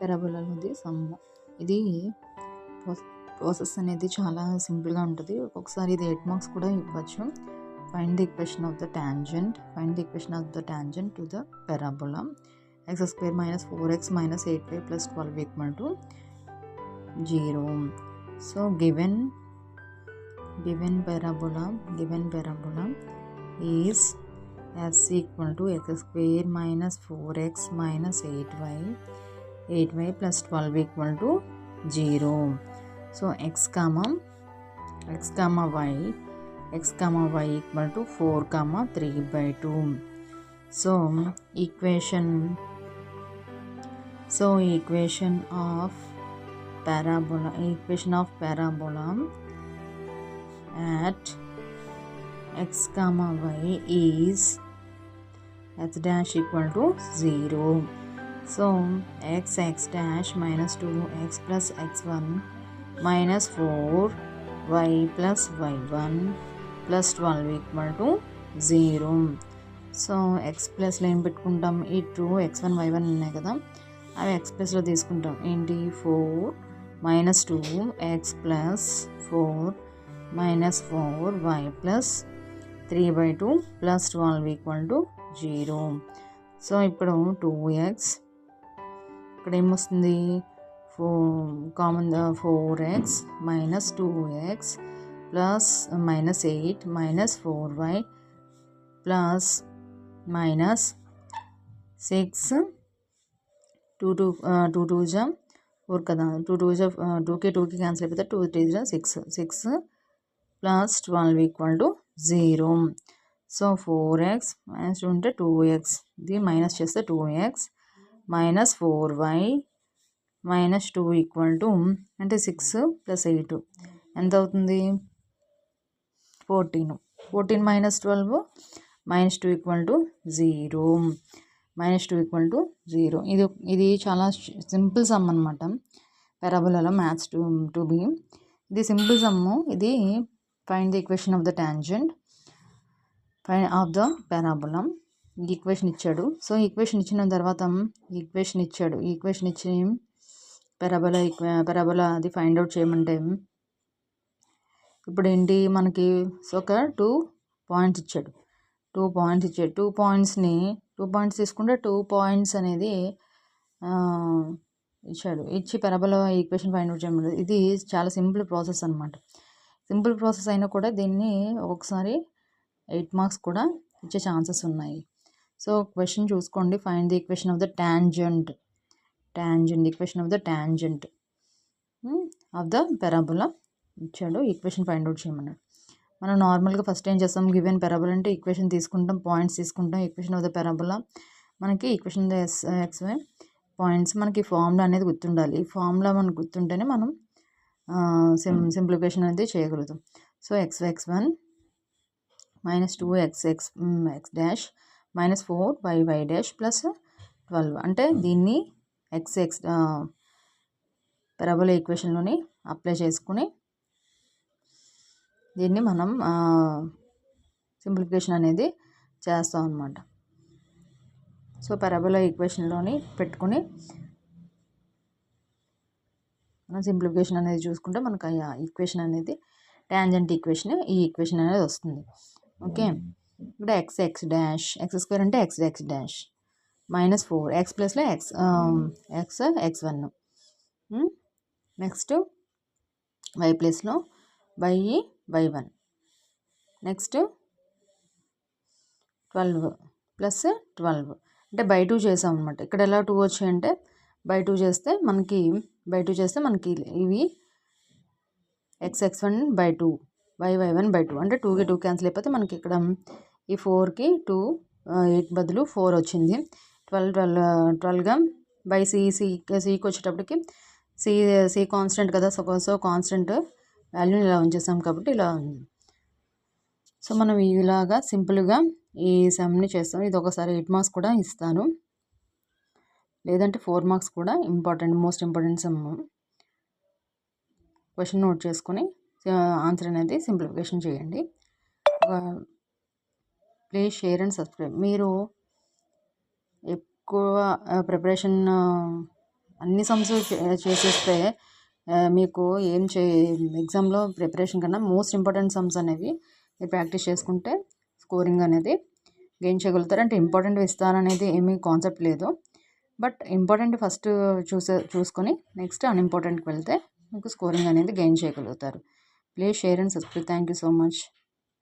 పెరాబోలాలోది some. ఇది process అనేది చాలా సింపుల్గా ఉంటుంది. ఒక్కొక్కసారి ఇది 8 మార్క్స్ కూడా ఇవ్వచ్చు. Find the equation of the tangent to the parabola x² minus 4x minus 8y plus 12 equal to 0. So given parabola is s equal to x² minus 4x minus 8y plus 12 equal to 0. So x comma y equal to 4 comma 3/2. So equation of parabola at x comma y is x dash equal to 0. So x dash minus 2x plus x1 minus 4y plus y1 plus 12 equal to 0. So X ప్లస్లో ఏం పెట్టుకుంటాం, ఈ 2 x1 y1 ఉన్నాయి కదా, అవి X ప్లస్లో తీసుకుంటాం. ఏంటి 4 minus 2x plus 4 minus 4y plus 3/2 plus 12 equal to 0. So ఇప్పుడు 2x ఇక్కడ ఏమొస్తుంది, 4x minus 2x plus minus 8 minus 4y plus minus 6 2 2 జా 4 కదా, 2 జా 2కి క్యాన్సిల్ అయిపోతే 2 3 జా 6 plus 12 equal to 0. So 4x minus 2 ఉంటే 2x, ఇది మైనస్ చేస్తే 2x minus 4y minus 2 equal to అంటే 6 ప్లస్ 8 ఎంత అవుతుంది, 14 మైనస్ 12 మైనస్ 2 ఈక్వల్ టు 0. ఇది చాలా సింపుల్ సమ్ అనమాట. పారాబోలాలో మ్యాథ్స్ టు బి ఇది సింపుల్ సమ్. ఇది find the equation of the tangent of the parabola. Equation ఇచ్చాడు. సో ఈక్వేషన్ ఇచ్చిన తర్వాత ఈక్వేషన్ ఇచ్చి పారాబోలా అది ఫైండ్ అవుట్ చేయమంటే ఇప్పుడు ఏంటి మనకి ఒక 2 పాయింట్స్ ఇచ్చాడు. 2 పాయింట్స్ తీసుకుంటే 2 పాయింట్స్ అనేది ఇచ్చాడు. ఇచ్చి పారాబోలా ఈక్వేషన్ ఫైండ్ అవుట్ చేయమని. ఇది చాలా సింపుల్ ప్రాసెస్ అనమాట. సింపుల్ ప్రాసెస్ అయినా కూడా దీన్ని ఒక్కొక్కసారి 8 మార్క్స్ కూడా ఇచ్చే ఛాన్సెస్ ఉన్నాయి. సో క్వశ్చన్ చూసుకోండి. Find the equation of the tangent of the parabola ఇచ్చాడు. ఈక్వేషన్ ఫైండ్ అవుట్ చేయమన్నాడు. మనం నార్మల్గా ఫస్ట్ ఏం చేస్తాం, గివెన్ పారాబోలా అంటే ఈక్వేషన్ తీసుకుంటాం, పాయింట్స్ తీసుకుంటాం. ఈక్వేషన్ ఆఫ్ ద పారాబోలా మనకి equation of the XY points మనకి ఫార్ములా అనేది గుర్తుండాలి. ఈ ఫార్ములా మనకు గుర్తుంటేనే మనం సింప్లిఫికేషన్ అనేది చేయగలుగుతాం. So x1 minus 2x x dash minus 4y dash plus 12 అంటే దీన్ని x పారాబోలా ఈక్వేషన్లోని అప్లై చేసుకుని దీన్ని మనం సింప్లిఫికేషన్ అనేది చేస్తాం అన్నమాట. సో పారాబోలా ఈక్వేషన్లోని పెట్టుకుని మనం సింప్లిఫికేషన్ అనేది చూసుకుంటే మనకు ఈక్వేషన్ అనేది టాంజెంట్ ఈక్వేషన్, ఈ ఈక్వేషన్ అనేది వస్తుంది. ఓకే, ఇప్పుడు x డాష్ x² అంటే x డాష్ మైనస్ 4 x ప్లస్లో x1 నెక్స్ట్ y ప్లస్లో y1 నెక్స్ట్ 12 ప్లస్ 12 అంటే బై 2 చేసాం అనమాట. ఇక్కడ ఎలా 2 వచ్చాయంటే బై 2 చేస్తే మనకి ఇవి x1 బై 2 y1 బై 2 అంటే 2కి 2 క్యాన్సిల్ అయిపోతే మనకి ఇక్కడ ఈ 4కి 2 8 బదులు 4 వచ్చింది. 12గా బై సికి వచ్చేటప్పటికి సి కాన్స్టెంట్ కదా, సో కాన్స్టెంట్ వాల్యూని ఇలా ఉంచేసాం కాబట్టి ఇలా ఉంది. సో మనం ఇలాగా సింపుల్గా ఈ సమ్ని చేస్తాం. ఇది ఒకసారి 8 మార్క్స్ కూడా ఇస్తాను, లేదంటే 4 మార్క్స్ కూడా most important some. Question note చేసుకొని ఆన్సర్ అనేది సింప్లిఫికేషన్ చేయండి. Please share and subscribe. మీరు ఎక్కువ ప్రిపరేషన్ అన్ని సమ్స్ చేసేస్తే మీకు ఏం ఎగ్జామ్లో ప్రిపరేషన్ కన్నా మోస్ట్ ఇంపార్టెంట్ సమ్స్ అనేవి మీరు ప్రాక్టీస్ చేసుకుంటే స్కోరింగ్ అనేది గెయిన్ చేయగలుగుతారు. అంటే ఇంపార్టెంట్ ఇస్తారనేది ఏమీ కాన్సెప్ట్ లేదు, బట్ ఇంపార్టెంట్ ఫస్ట్ చూసుకొని నెక్స్ట్ అన్ఇంపార్టెంట్కి వెళ్తే మీకు స్కోరింగ్ అనేది గెయిన్ చేయగలుగుతారు. Please share and subscribe. Thank you so much.